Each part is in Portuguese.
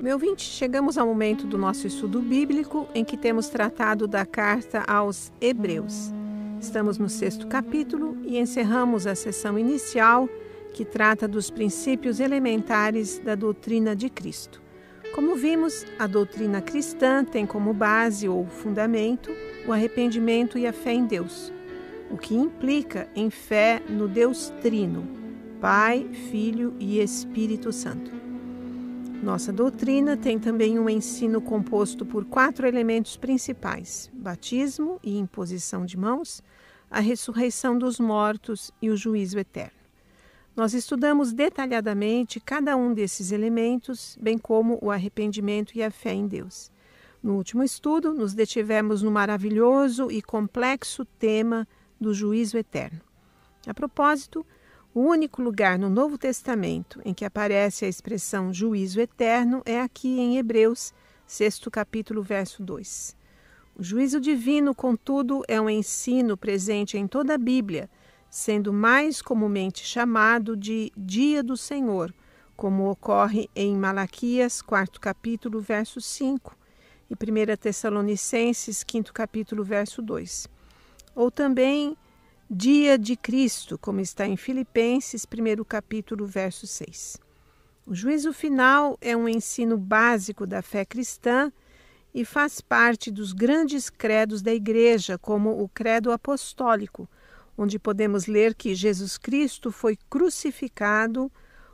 Meu ouvinte, chegamos ao momento do nosso estudo bíblico em que temos tratado da carta aos Hebreus. Estamos no 6º capítulo e encerramos a sessão inicial que trata dos princípios elementares da doutrina de Cristo. Como vimos, a doutrina cristã tem como base ou fundamento o arrependimento e a fé em Deus, o que implica em fé no Deus Trino, Pai, Filho e Espírito Santo. Nossa doutrina tem também um ensino composto por 4 elementos principais: batismo e imposição de mãos, a ressurreição dos mortos e o juízo eterno. Nós estudamos detalhadamente cada um desses elementos, bem como o arrependimento e a fé em Deus. No último estudo, nos detivemos no maravilhoso e complexo tema do juízo eterno. A propósito, o único lugar no Novo Testamento em que aparece a expressão juízo eterno é aqui em Hebreus, 6º capítulo, verso 2. O juízo divino, contudo, é um ensino presente em toda a Bíblia, sendo mais comumente chamado de Dia do Senhor, como ocorre em Malaquias, 4º capítulo, verso 5, e 1 Tessalonicenses, 5º capítulo, verso 2. Ou também Dia de Cristo, como está em Filipenses, 1º capítulo, verso 6. O juízo final é um ensino básico da fé cristã e faz parte dos grandes credos da Igreja, como o credo apostólico, onde podemos ler que Jesus Cristo foi crucificado,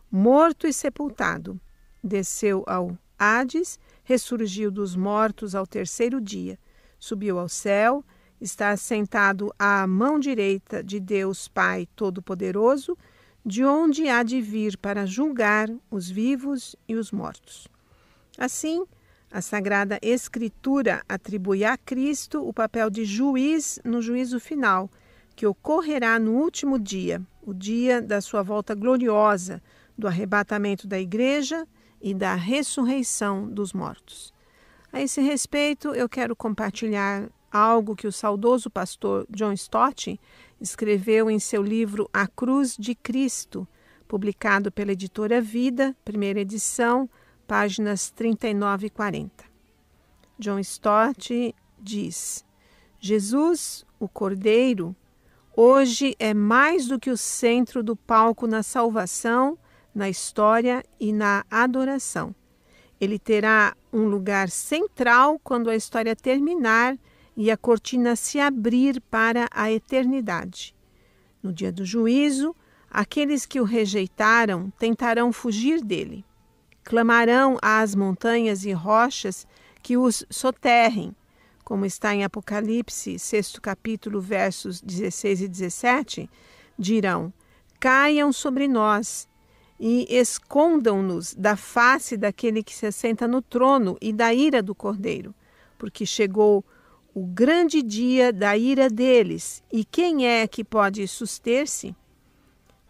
morto e sepultado, desceu ao Hades, ressurgiu dos mortos ao 3º dia, subiu ao céu, está assentado à mão direita de Deus Pai Todo-Poderoso, de onde há de vir para julgar os vivos e os mortos. Assim, a Sagrada Escritura atribui a Cristo o papel de juiz no juízo final, que ocorrerá no último dia, o dia da sua volta gloriosa, do arrebatamento da Igreja e da ressurreição dos mortos. A esse respeito, eu quero compartilhar algo que o saudoso pastor John Stott escreveu em seu livro A Cruz de Cristo, publicado pela editora Vida, primeira edição, páginas 39 e 40. John Stott diz: Jesus, o Cordeiro, hoje é mais do que o centro do palco na salvação, na história e na adoração. Ele terá um lugar central quando a história terminar e a cortina se abrir para a eternidade. No dia do juízo, aqueles que o rejeitaram tentarão fugir dele. Clamarão às montanhas e rochas que os soterrem, como está em Apocalipse, 6º capítulo, versos 16 e 17, dirão: caiam sobre nós e escondam-nos da face daquele que se assenta no trono e da ira do Cordeiro, porque chegou o grande dia da ira deles, e quem é que pode suster-se?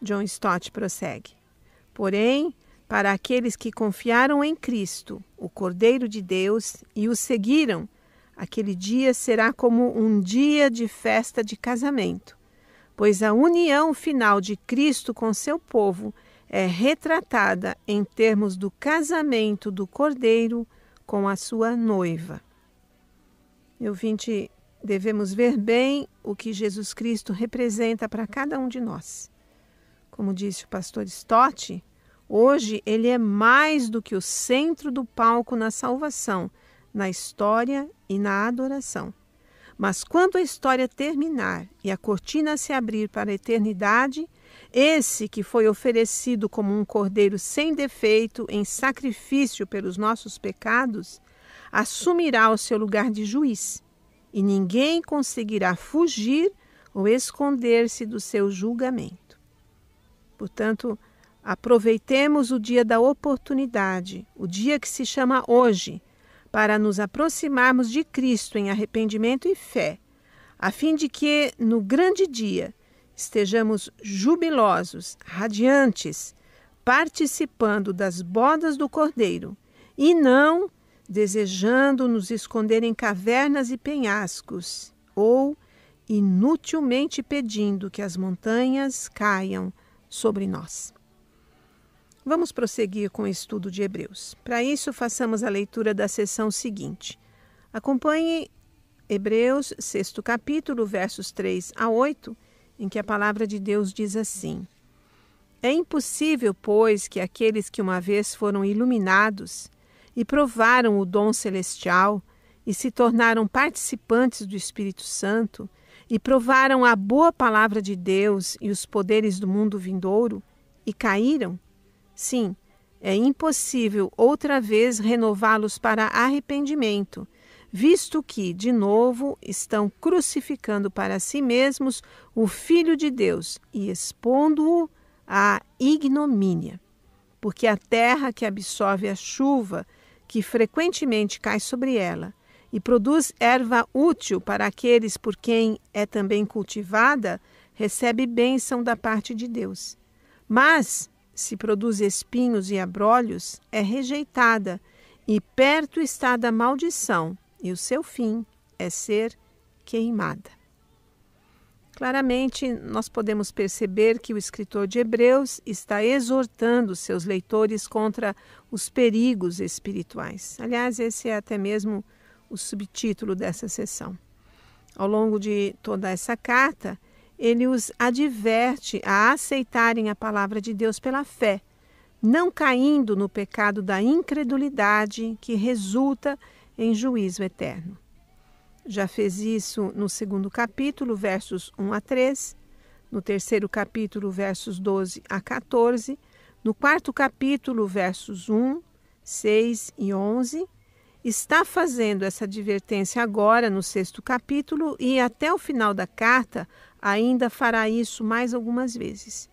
John Stott prossegue: porém, para aqueles que confiaram em Cristo, o Cordeiro de Deus, e o seguiram, aquele dia será como um dia de festa de casamento, pois a união final de Cristo com seu povo é retratada em termos do casamento do Cordeiro com a sua noiva. Meu ouvinte, devemos ver bem o que Jesus Cristo representa para cada um de nós. Como disse o pastor Stott, hoje ele é mais do que o centro do palco na salvação, na história e na adoração. Mas quando a história terminar e a cortina se abrir para a eternidade, esse que foi oferecido como um cordeiro sem defeito em sacrifício pelos nossos pecados, assumirá o seu lugar de juiz, e ninguém conseguirá fugir ou esconder-se do seu julgamento. Portanto, aproveitemos o dia da oportunidade, o dia que se chama hoje, para nos aproximarmos de Cristo em arrependimento e fé, a fim de que, no grande dia, estejamos jubilosos, radiantes, participando das bodas do Cordeiro, e não desejando nos esconder em cavernas e penhascos, ou inutilmente pedindo que as montanhas caiam sobre nós. Vamos prosseguir com o estudo de Hebreus. Para isso, façamos a leitura da seção seguinte. Acompanhe Hebreus, 6º capítulo, versos 3 a 8, em que a palavra de Deus diz assim: É impossível, pois, que aqueles que uma vez foram iluminados e provaram o dom celestial e se tornaram participantes do Espírito Santo e provaram a boa palavra de Deus e os poderes do mundo vindouro e caíram, sim, é impossível outra vez renová-los para arrependimento, visto que, de novo, estão crucificando para si mesmos o Filho de Deus e expondo-o à ignomínia. Porque a terra que absorve a chuva, que frequentemente cai sobre ela, e produz erva útil para aqueles por quem é também cultivada, recebe bênção da parte de Deus. Mas, se produz espinhos e abrolhos, é rejeitada, e perto está da maldição, e o seu fim é ser queimada. Claramente, nós podemos perceber que o escritor de Hebreus está exortando seus leitores contra os perigos espirituais. Aliás, esse é até mesmo o subtítulo dessa sessão. Ao longo de toda essa carta, ele os adverte a aceitarem a palavra de Deus pela fé, não caindo no pecado da incredulidade que resulta em juízo eterno. Já fez isso no 2º capítulo, versos 1 a 3, no 3º capítulo, versos 12 a 14, no 4º capítulo, versos 1, 6 e 11, está fazendo essa advertência agora no 6º capítulo e até o final da carta ainda fará isso mais algumas vezes.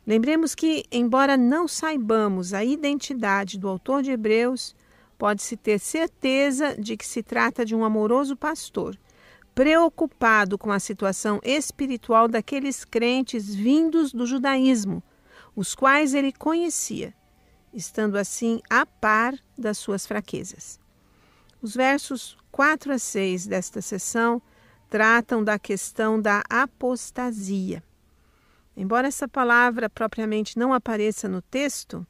Lembremos que, embora não saibamos a identidade do autor de Hebreus, pode-se ter certeza de que se trata de um amoroso pastor, preocupado com a situação espiritual daqueles crentes vindos do judaísmo, os quais ele conhecia, estando assim a par das suas fraquezas. Os versos 4 a 6 desta sessão tratam da questão da apostasia. Embora essa palavra propriamente não apareça no texto,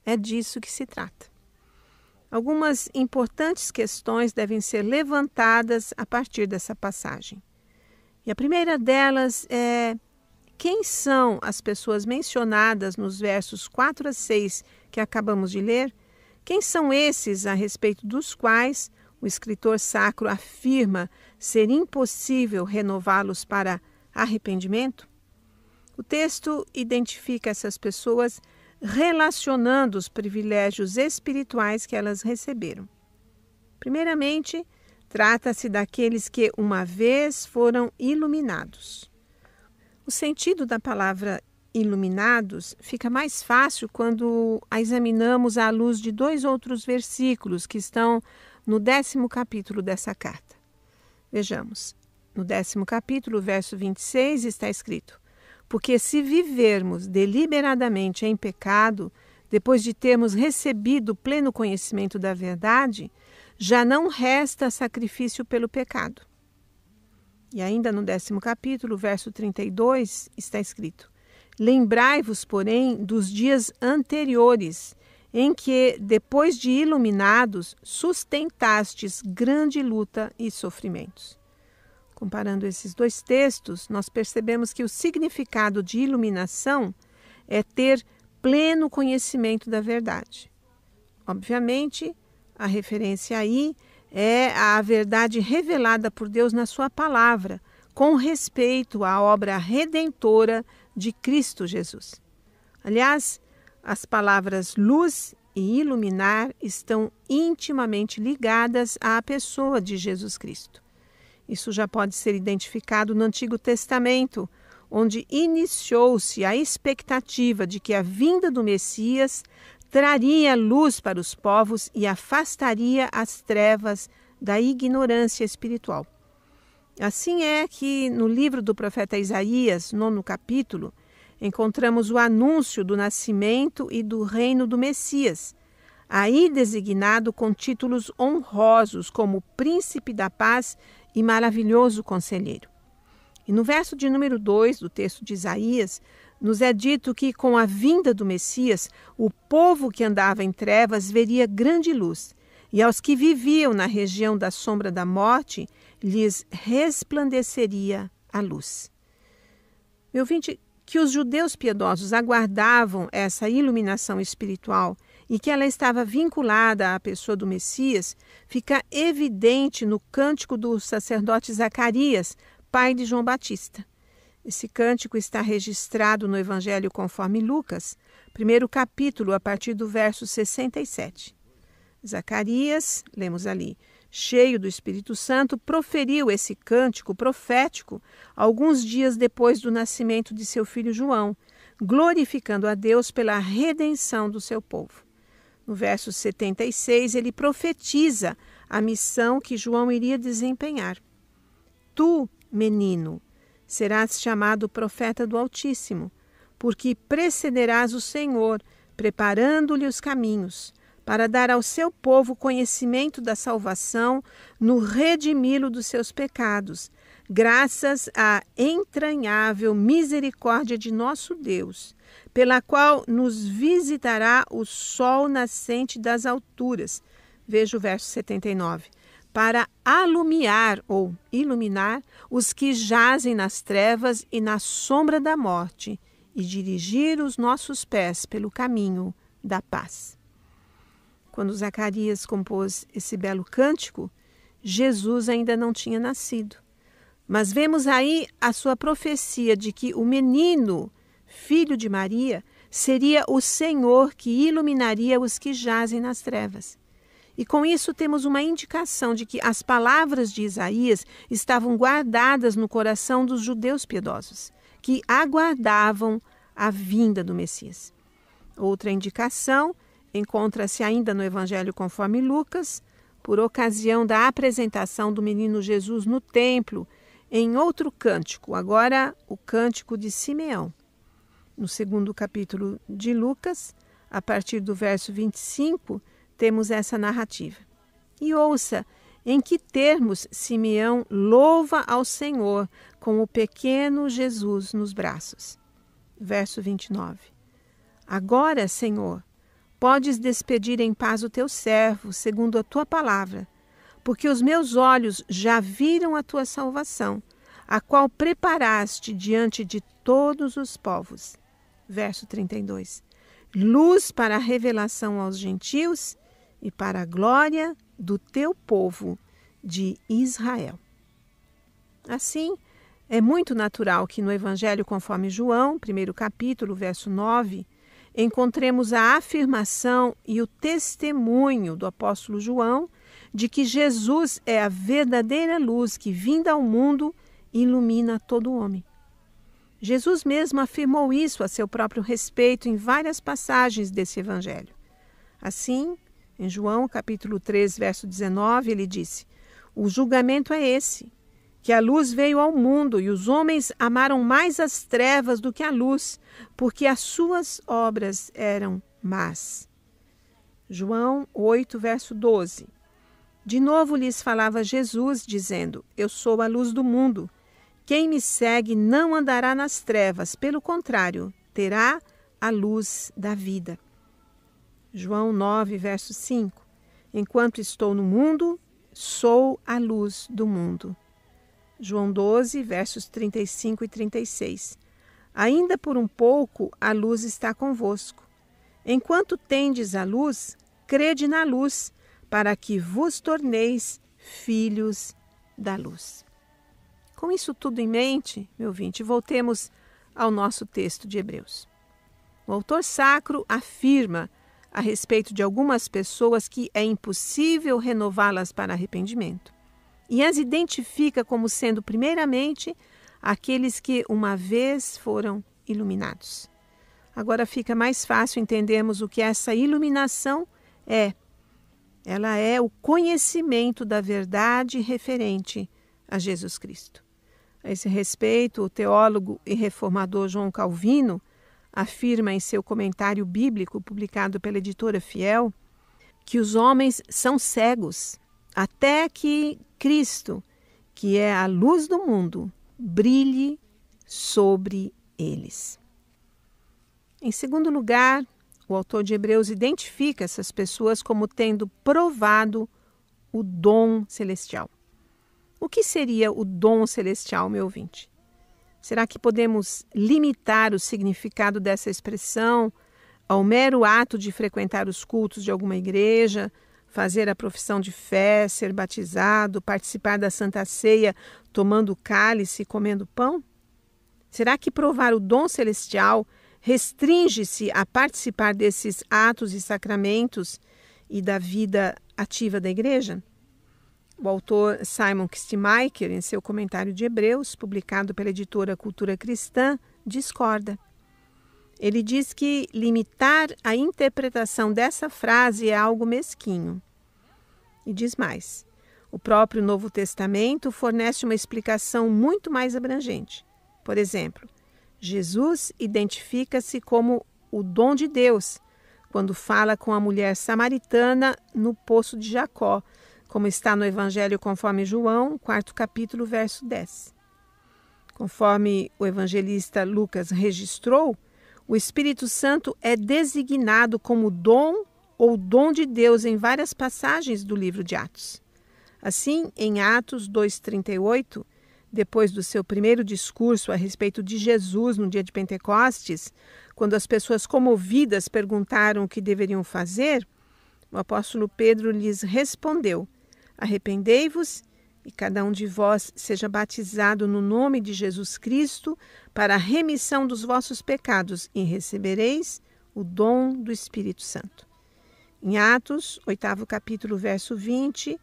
é disso que se trata. Algumas importantes questões devem ser levantadas a partir dessa passagem. E a primeira delas é: quem são as pessoas mencionadas nos versos 4 a 6 que acabamos de ler? Quem são esses a respeito dos quais o escritor sacro afirma ser impossível renová-los para arrependimento? O texto identifica essas pessoas relacionando os privilégios espirituais que elas receberam. Primeiramente, trata-se daqueles que uma vez foram iluminados. O sentido da palavra iluminados fica mais fácil quando a examinamos à luz de 2 outros versículos que estão no 10º capítulo dessa carta. Vejamos, no 10º capítulo, verso 26, está escrito: Porque se vivermos deliberadamente em pecado, depois de termos recebido o pleno conhecimento da verdade, já não resta sacrifício pelo pecado. E ainda no 10º capítulo, verso 32, está escrito: Lembrai-vos, porém, dos dias anteriores, em que, depois de iluminados, sustentastes grande luta e sofrimentos. Comparando esses 2 textos, nós percebemos que o significado de iluminação é ter pleno conhecimento da verdade. Obviamente, a referência aí é à verdade revelada por Deus na sua palavra, com respeito à obra redentora de Cristo Jesus. Aliás, as palavras luz e iluminar estão intimamente ligadas à pessoa de Jesus Cristo. Isso já pode ser identificado no Antigo Testamento, onde iniciou-se a expectativa de que a vinda do Messias traria luz para os povos e afastaria as trevas da ignorância espiritual. Assim é que no livro do profeta Isaías, 9º capítulo, encontramos o anúncio do nascimento e do reino do Messias, aí designado com títulos honrosos como Príncipe da Paz e Maravilhoso Conselheiro. E no verso de número 2 do texto de Isaías, nos é dito que com a vinda do Messias, o povo que andava em trevas veria grande luz, e aos que viviam na região da sombra da morte, lhes resplandeceria a luz. Meu ouvinte, que os judeus piedosos aguardavam essa iluminação espiritual e que ela estava vinculada à pessoa do Messias, fica evidente no cântico do sacerdote Zacarias, pai de João Batista. Esse cântico está registrado no Evangelho conforme Lucas, primeiro capítulo, a partir do verso 67. Zacarias, lemos ali, cheio do Espírito Santo, proferiu esse cântico profético alguns dias depois do nascimento de seu filho João, glorificando a Deus pela redenção do seu povo. No verso 76, ele profetiza a missão que João iria desempenhar. Tu, menino, serás chamado profeta do Altíssimo, porque precederás o Senhor, preparando-lhe os caminhos, para dar ao seu povo conhecimento da salvação no redimi-lo dos seus pecados, graças à entranhável misericórdia de nosso Deus, pela qual nos visitará o sol nascente das alturas. Veja o verso 79. Para alumiar ou iluminar os que jazem nas trevas e na sombra da morte e dirigir os nossos pés pelo caminho da paz. Quando Zacarias compôs esse belo cântico, Jesus ainda não tinha nascido. Mas vemos aí a sua profecia de que o menino, filho de Maria, seria o Senhor que iluminaria os que jazem nas trevas. E com isso temos uma indicação de que as palavras de Isaías estavam guardadas no coração dos judeus piedosos, que aguardavam a vinda do Messias. Outra indicação encontra-se ainda no Evangelho conforme Lucas, por ocasião da apresentação do menino Jesus no templo, em outro cântico, agora o cântico de Simeão. No segundo capítulo de Lucas, a partir do verso 25, temos essa narrativa. E ouça em que termos Simeão louva ao Senhor com o pequeno Jesus nos braços. Verso 29. Agora, Senhor, podes despedir em paz o teu servo, segundo a tua palavra, porque os meus olhos já viram a tua salvação, a qual preparaste diante de todos os povos. Verso 32. Luz para a revelação aos gentios e para a glória do teu povo de Israel. Assim, é muito natural que no Evangelho conforme João, primeiro capítulo, verso 9, encontremos a afirmação e o testemunho do apóstolo João de que Jesus é a verdadeira luz que, vinda ao mundo, ilumina todo homem. Jesus mesmo afirmou isso a seu próprio respeito em várias passagens desse Evangelho. Assim, em João, capítulo 3, verso 19, ele disse: o julgamento é esse, que a luz veio ao mundo e os homens amaram mais as trevas do que a luz, porque as suas obras eram más. João 8, verso 12. De novo lhes falava Jesus, dizendo: eu sou a luz do mundo. Quem me segue não andará nas trevas, pelo contrário, terá a luz da vida. João 9, verso 5. Enquanto estou no mundo, sou a luz do mundo. João 12, versos 35 e 36. Ainda por um pouco a luz está convosco. Enquanto tendes a luz, crede na luz, para que vos torneis filhos da luz. Com isso tudo em mente, meu ouvinte, voltemos ao nosso texto de Hebreus. O autor sacro afirma a respeito de algumas pessoas que é impossível renová-las para arrependimento. E as identifica como sendo, primeiramente, aqueles que uma vez foram iluminados. Agora fica mais fácil entendermos o que essa iluminação é. Ela é o conhecimento da verdade referente a Jesus Cristo. A esse respeito, o teólogo e reformador João Calvino afirma em seu comentário bíblico, publicado pela editora Fiel, que os homens são cegos até que Cristo, que é a luz do mundo, brilhe sobre eles. Em segundo lugar, o autor de Hebreus identifica essas pessoas como tendo provado o dom celestial. O que seria o dom celestial, meu ouvinte? Será que podemos limitar o significado dessa expressão ao mero ato de frequentar os cultos de alguma igreja, fazer a profissão de fé, ser batizado, participar da Santa Ceia, tomando o cálice e comendo pão? Será que provar o dom celestial restringe-se a participar desses atos e sacramentos e da vida ativa da igreja? O autor Simon Kistemaker, em seu comentário de Hebreus, publicado pela editora Cultura Cristã, discorda. Ele diz que limitar a interpretação dessa frase é algo mesquinho. E diz mais: o próprio Novo Testamento fornece uma explicação muito mais abrangente. Por exemplo, Jesus identifica-se como o dom de Deus quando fala com a mulher samaritana no poço de Jacó, como está no Evangelho conforme João, 4º capítulo, verso 10. Conforme o evangelista Lucas registrou, o Espírito Santo é designado como dom ou dom de Deus em várias passagens do livro de Atos. Assim, em Atos 2,38, depois do seu primeiro discurso a respeito de Jesus no dia de Pentecostes, quando as pessoas comovidas perguntaram o que deveriam fazer, o apóstolo Pedro lhes respondeu: arrependei-vos e cada um de vós seja batizado no nome de Jesus Cristo para a remissão dos vossos pecados e recebereis o dom do Espírito Santo. Em Atos, 8º capítulo, verso 20,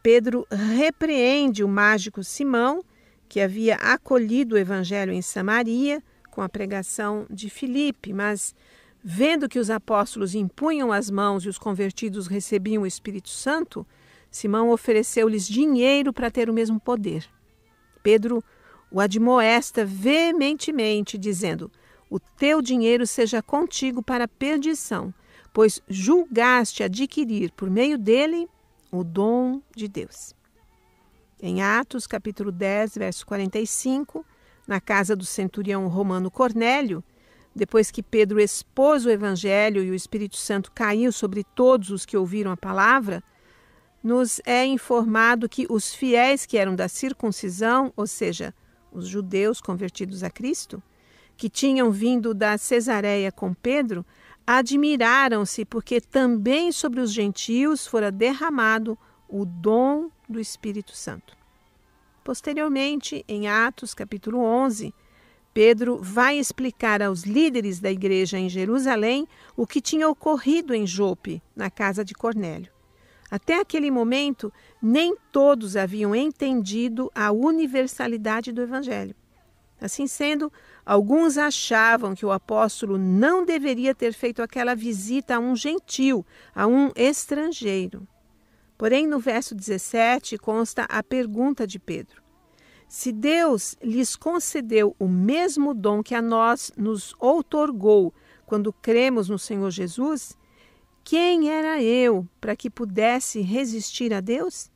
Pedro repreende o mágico Simão, que havia acolhido o evangelho em Samaria com a pregação de Filipe, mas vendo que os apóstolos impunham as mãos e os convertidos recebiam o Espírito Santo, Simão ofereceu-lhes dinheiro para ter o mesmo poder. Pedro o admoesta veementemente, dizendo: o teu dinheiro seja contigo para a perdição, pois julgaste adquirir por meio dele o dom de Deus. Em Atos, capítulo 10, verso 45, na casa do centurião romano Cornélio, depois que Pedro expôs o evangelho e o Espírito Santo caiu sobre todos os que ouviram a palavra, nos é informado que os fiéis que eram da circuncisão, ou seja, os judeus convertidos a Cristo, que tinham vindo da Cesareia com Pedro, admiraram-se porque também sobre os gentios fora derramado o dom do Espírito Santo. Posteriormente, em Atos, capítulo 11, Pedro vai explicar aos líderes da igreja em Jerusalém o que tinha ocorrido em Jope, na casa de Cornélio. Até aquele momento, nem todos haviam entendido a universalidade do Evangelho. Assim sendo, alguns achavam que o apóstolo não deveria ter feito aquela visita a um gentil, a um estrangeiro. Porém, no verso 17, consta a pergunta de Pedro: se Deus lhes concedeu o mesmo dom que a nós nos outorgou quando cremos no Senhor Jesus, quem era eu para que pudesse resistir a Deus?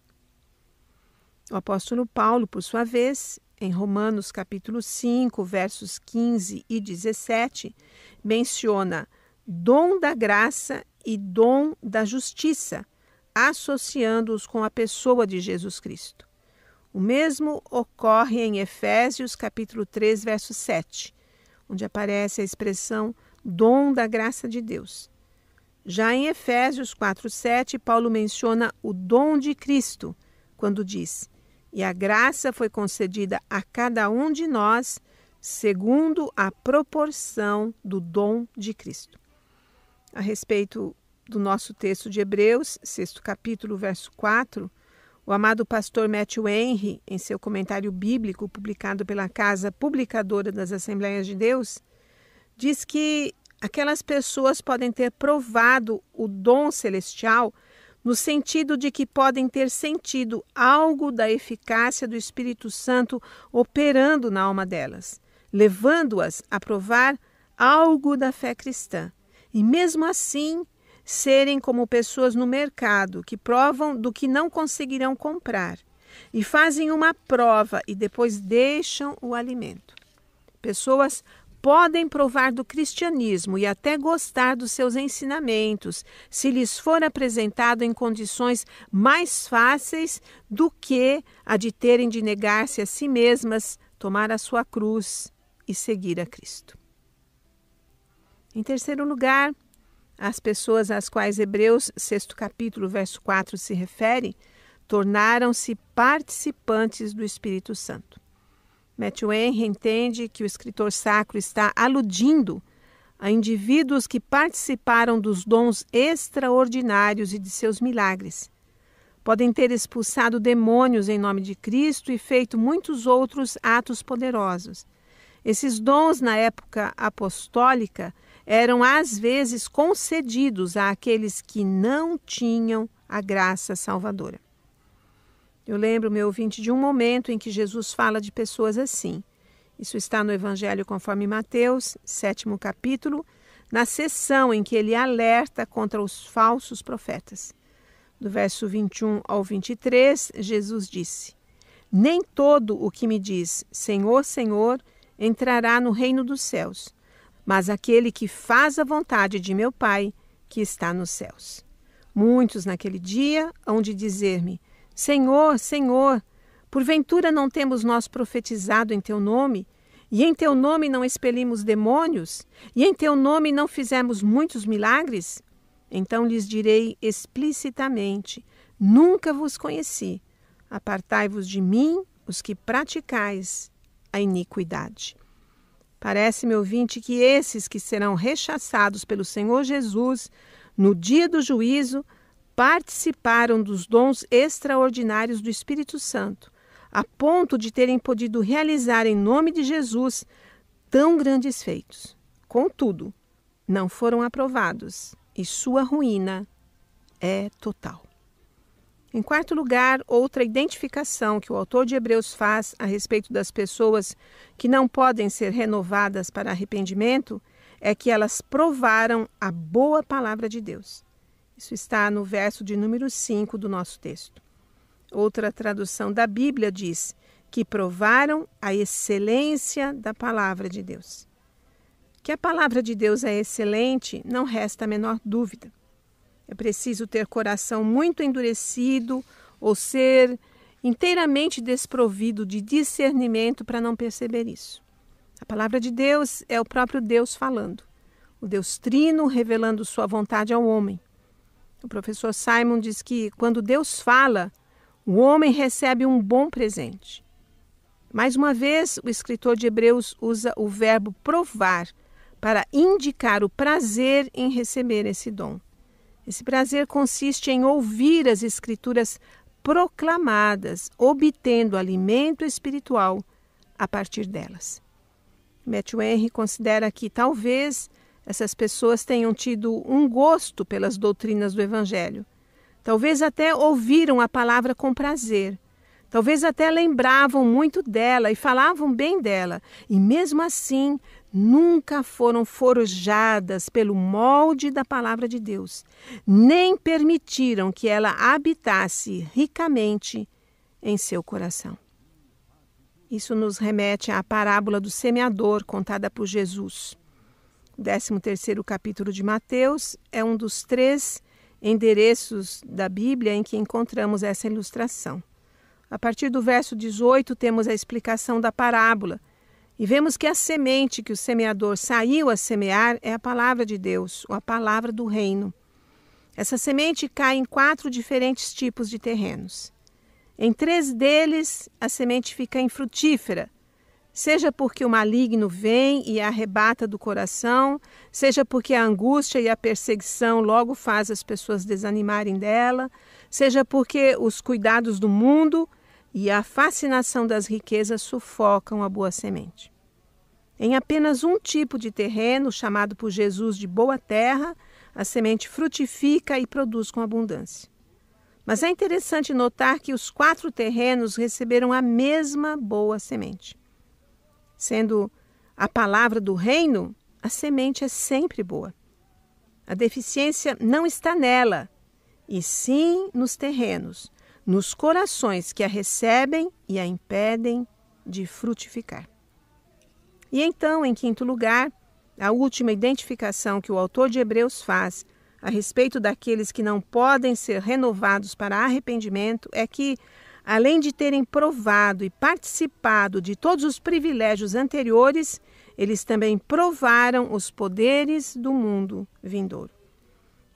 O apóstolo Paulo, por sua vez, em Romanos capítulo 5, versos 15 e 17, menciona dom da graça e dom da justiça, associando-os com a pessoa de Jesus Cristo. O mesmo ocorre em Efésios capítulo 3, verso 7, onde aparece a expressão dom da graça de Deus. Já em Efésios 4:7, Paulo menciona o dom de Cristo, quando diz: e a graça foi concedida a cada um de nós, segundo a proporção do dom de Cristo. A respeito do nosso texto de Hebreus, 6º capítulo, verso 4, o amado pastor Matthew Henry, em seu comentário bíblico publicado pela Casa Publicadora das Assembleias de Deus, diz que aquelas pessoas podem ter provado o dom celestial no sentido de que podem ter sentido algo da eficácia do Espírito Santo operando na alma delas, levando-as a provar algo da fé cristã. E mesmo assim, serem como pessoas no mercado que provam do que não conseguirão comprar e fazem uma prova e depois deixam o alimento. Pessoas podem provar do cristianismo e até gostar dos seus ensinamentos se lhes for apresentado em condições mais fáceis do que a de terem de negar-se a si mesmas, tomar a sua cruz e seguir a Cristo. Em terceiro lugar, as pessoas às quais Hebreus, 6º capítulo, verso 4, se refere, tornaram-se participantes do Espírito Santo. Matthew Henry entende que o escritor sacro está aludindo a indivíduos que participaram dos dons extraordinários e de seus milagres. Podem ter expulsado demônios em nome de Cristo e feito muitos outros atos poderosos. Esses dons, na época apostólica, eram às vezes concedidos àqueles que não tinham a graça salvadora. Eu lembro, meu ouvinte, de um momento em que Jesus fala de pessoas assim. Isso está no Evangelho conforme Mateus, 7º capítulo, na seção em que ele alerta contra os falsos profetas. Do verso 21 ao 23, Jesus disse: Nem todo o que me diz, Senhor, Senhor, entrará no reino dos céus, mas aquele que faz a vontade de meu Pai, que está nos céus. Muitos naquele dia hão de dizer-me: Senhor, Senhor, porventura não temos nós profetizado em teu nome? E em teu nome não expelimos demônios? E em teu nome não fizemos muitos milagres? Então lhes direi explicitamente: Nunca vos conheci. Apartai-vos de mim, os que praticais a iniquidade. Parece-me, ouvinte, que esses que serão rechaçados pelo Senhor Jesus no dia do juízo participaram dos dons extraordinários do Espírito Santo, a ponto de terem podido realizar em nome de Jesus tão grandes feitos. Contudo, não foram aprovados e sua ruína é total. Em quarto lugar, outra identificação que o autor de Hebreus faz a respeito das pessoas que não podem ser renovadas para arrependimento é que elas provaram a boa palavra de Deus. Isso está no verso de número 5 do nosso texto. Outra tradução da Bíblia diz que provaram a excelência da palavra de Deus. Que a palavra de Deus é excelente, não resta a menor dúvida. É preciso ter coração muito endurecido ou ser inteiramente desprovido de discernimento para não perceber isso. A palavra de Deus é o próprio Deus falando, o Deus Trino revelando sua vontade ao homem. O professor Simon diz que quando Deus fala, o homem recebe um bom presente. Mais uma vez, o escritor de Hebreus usa o verbo provar para indicar o prazer em receber esse dom. Esse prazer consiste em ouvir as Escrituras proclamadas, obtendo alimento espiritual a partir delas. Matthew Henry considera que talvez essas pessoas tenham tido um gosto pelas doutrinas do Evangelho. Talvez até ouviram a palavra com prazer. Talvez até lembravam muito dela e falavam bem dela. E mesmo assim, nunca foram forjadas pelo molde da palavra de Deus. Nem permitiram que ela habitasse ricamente em seu coração. Isso nos remete à parábola do semeador contada por Jesus. O 13º capítulo de Mateus é um dos 3 endereços da Bíblia em que encontramos essa ilustração. A partir do verso 18 temos a explicação da parábola e vemos que a semente que o semeador saiu a semear é a palavra de Deus, ou a palavra do reino. Essa semente cai em 4 diferentes tipos de terrenos. Em 3 deles, a semente fica infrutífera, seja porque o maligno vem e a arrebata do coração, seja porque a angústia e a perseguição logo faz as pessoas desanimarem dela, seja porque os cuidados do mundo e a fascinação das riquezas sufocam a boa semente. Em apenas um tipo de terreno, chamado por Jesus de boa terra, a semente frutifica e produz com abundância. Mas é interessante notar que os 4 terrenos receberam a mesma boa semente. Sendo a palavra do reino, a semente é sempre boa. A deficiência não está nela, e sim nos terrenos, nos corações que a recebem e a impedem de frutificar. E então, em quinto lugar, a última identificação que o autor de Hebreus faz a respeito daqueles que não podem ser renovados para arrependimento é que, além de terem provado e participado de todos os privilégios anteriores, eles também provaram os poderes do mundo vindouro.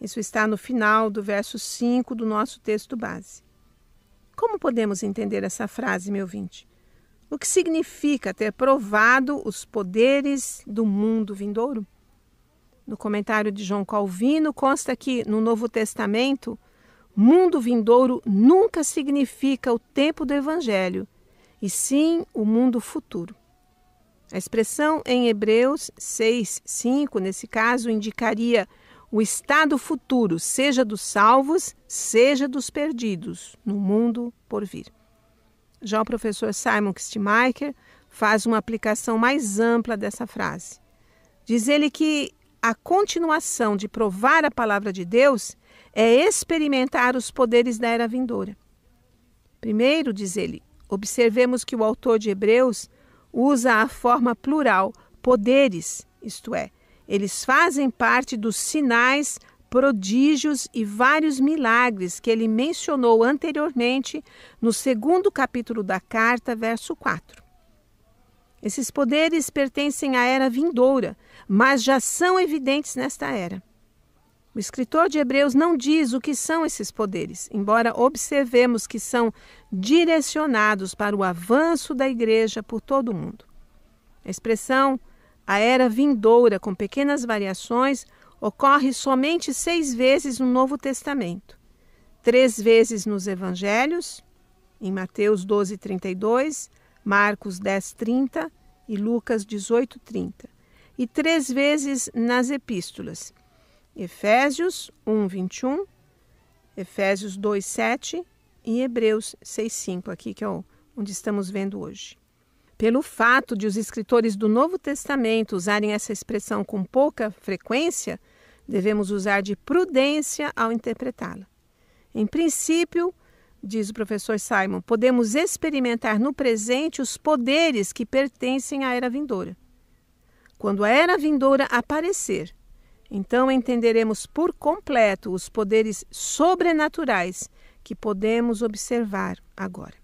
Isso está no final do verso 5 do nosso texto base. Como podemos entender essa frase, meu ouvinte? O que significa ter provado os poderes do mundo vindouro? No comentário de João Calvino, consta que, no Novo Testamento, mundo vindouro nunca significa o tempo do Evangelho, e sim o mundo futuro. A expressão em Hebreus 6:5, nesse caso, indicaria o estado futuro, seja dos salvos, seja dos perdidos, no mundo por vir. Já o professor Simon Kistemaker faz uma aplicação mais ampla dessa frase. Diz ele que a continuação de provar a palavra de Deus é experimentar os poderes da era vindoura. Primeiro, diz ele, observemos que o autor de Hebreus usa a forma plural, poderes, isto é, eles fazem parte dos sinais, prodígios e vários milagres que ele mencionou anteriormente no 2º capítulo da carta, verso 4. Esses poderes pertencem à era vindoura, mas já são evidentes nesta era. O escritor de Hebreus não diz o que são esses poderes, embora observemos que são direcionados para o avanço da igreja por todo o mundo. A expressão a era vindoura, com pequenas variações, ocorre somente 6 vezes no Novo Testamento. 3 vezes nos Evangelhos, em Mateus 12:32, Marcos 10:30 e Lucas 18:30. E 3 vezes nas epístolas, Efésios 1:21, Efésios 2:7 e Hebreus 6:5, aqui que é onde estamos vendo hoje. Pelo fato de os escritores do Novo Testamento usarem essa expressão com pouca frequência, devemos usar de prudência ao interpretá-la. Em princípio, diz o professor Simon, podemos experimentar no presente os poderes que pertencem à era vindoura. Quando a era vindoura aparecer, então entenderemos por completo os poderes sobrenaturais que podemos observar agora.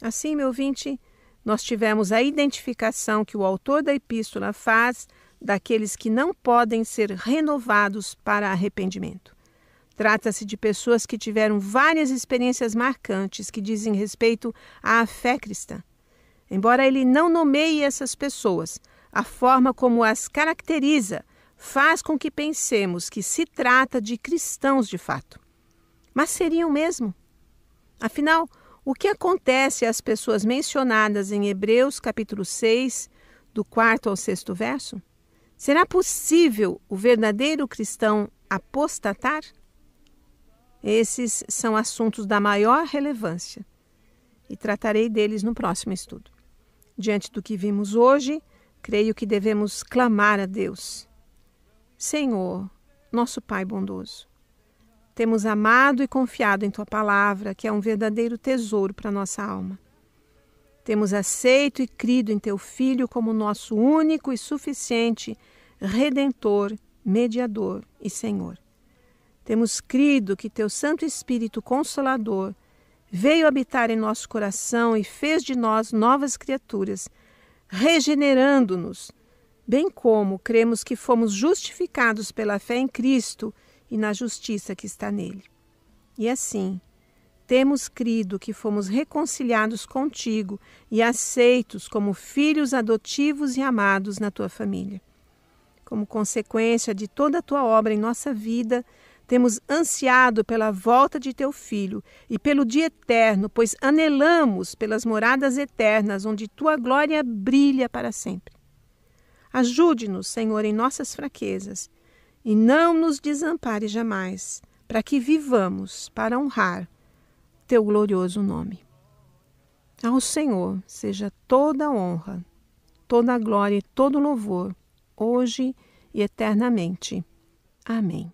Assim, meu ouvinte, nós tivemos a identificação que o autor da epístola faz daqueles que não podem ser renovados para arrependimento. Trata-se de pessoas que tiveram várias experiências marcantes que dizem respeito à fé cristã. Embora ele não nomeie essas pessoas, a forma como as caracteriza faz com que pensemos que se trata de cristãos de fato. Mas seriam mesmo? Afinal, o que acontece às pessoas mencionadas em Hebreus capítulo 6, do 4º ao 6º verso? Será possível o verdadeiro cristão apostatar? Esses são assuntos da maior relevância e tratarei deles no próximo estudo. Diante do que vimos hoje, creio que devemos clamar a Deus. Senhor, nosso Pai bondoso, temos amado e confiado em Tua palavra, que é um verdadeiro tesouro para nossa alma. Temos aceito e crido em Teu Filho como nosso único e suficiente Redentor, Mediador e Senhor. Temos crido que Teu Santo Espírito Consolador veio habitar em nosso coração e fez de nós novas criaturas, regenerando-nos, bem como cremos que fomos justificados pela fé em Cristo e na justiça que está nele. E assim, temos crido que fomos reconciliados contigo e aceitos como filhos adotivos e amados na tua família. Como consequência de toda a tua obra em nossa vida, temos ansiado pela volta de teu Filho e pelo dia eterno, pois anelamos pelas moradas eternas, onde tua glória brilha para sempre. Ajude-nos, Senhor, em nossas fraquezas, e não nos desampare jamais, para que vivamos para honrar teu glorioso nome. Ao Senhor seja toda a honra, toda a glória e todo o louvor, hoje e eternamente. Amém.